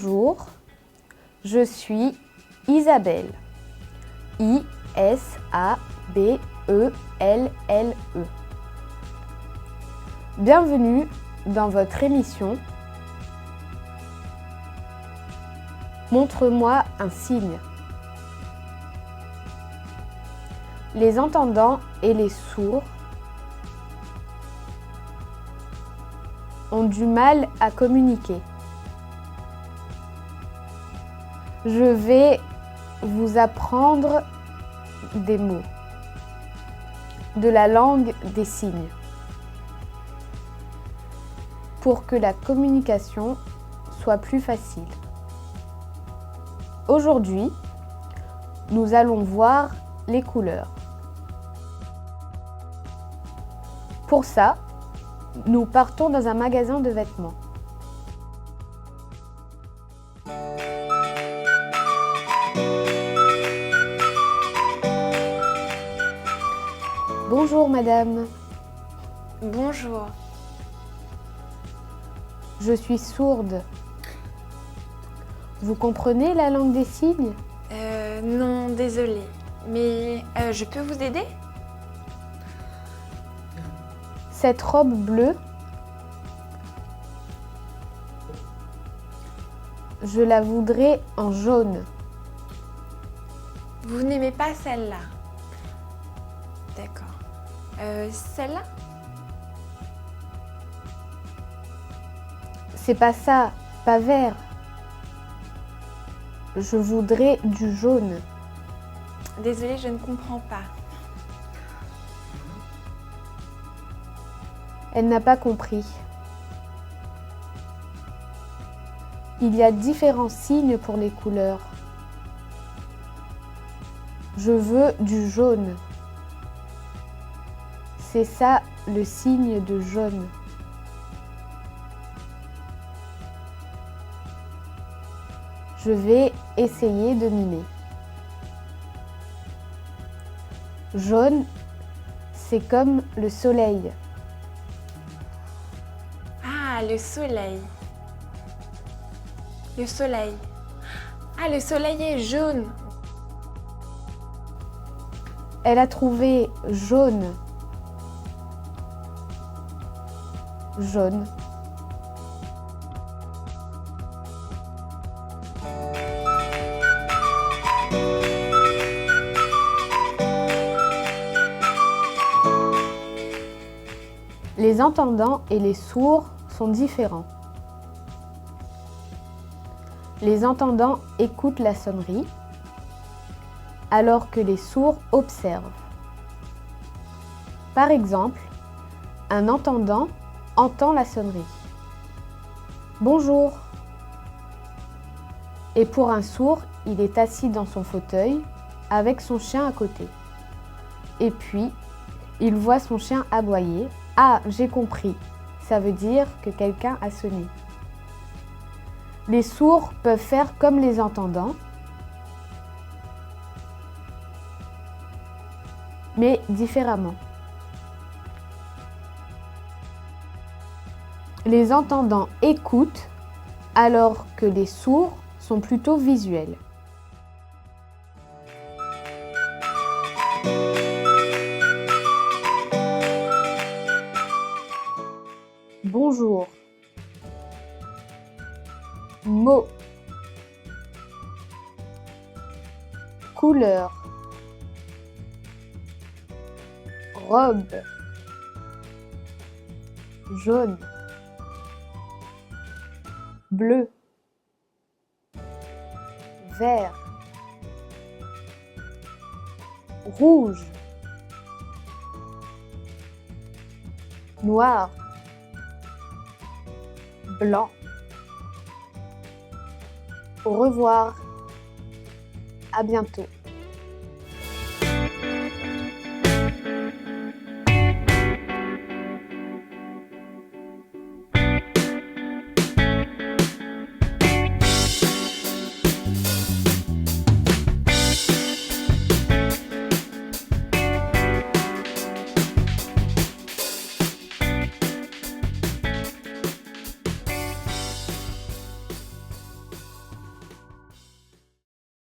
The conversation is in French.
Bonjour, je suis Isabelle. I-S-A-B-E-L-L-E. Bienvenue dans votre émission Montre-moi un signe. Les entendants et les sourds ont du mal à communiquer. Je vais vous apprendre des mots de la langue des signes pour que la communication soit plus facile. Aujourd'hui, nous allons voir les couleurs. Pour ça, nous partons dans un magasin de vêtements. Bonjour madame. Bonjour. Je suis sourde. Vous comprenez la langue des signes ? Non, désolée. Mais je peux vous aider ? Cette robe bleue, je la voudrais en jaune. Vous n'aimez pas celle-là ? D'accord. Celle-là ? C'est pas ça, pas vert. Je voudrais du jaune. Désolée, je ne comprends pas. Elle n'a pas compris. Il y a différents signes pour les couleurs. Je veux du jaune. C'est ça le signe de jaune. Je vais essayer de mimer. Jaune, c'est comme le soleil. Ah, le soleil. Le soleil. Ah, le soleil est jaune. Elle a trouvé jaune. Jaune. Les entendants et les sourds sont différents. Les entendants écoutent la sonnerie, alors que les sourds observent. Par exemple, un entendant entend la sonnerie. Bonjour. Et pour un sourd, il est assis dans son fauteuil avec son chien à côté. Et puis, il voit son chien aboyer. Ah, j'ai compris. Ça veut dire que quelqu'un a sonné. Les sourds peuvent faire comme les entendants, mais différemment. Les entendants écoutent, alors que les sourds sont plutôt visuels. Bonjour. Mot. Couleur. Robe. Jaune. Bleu. Vert. Rouge. Noir. Blanc. Au revoir. À bientôt.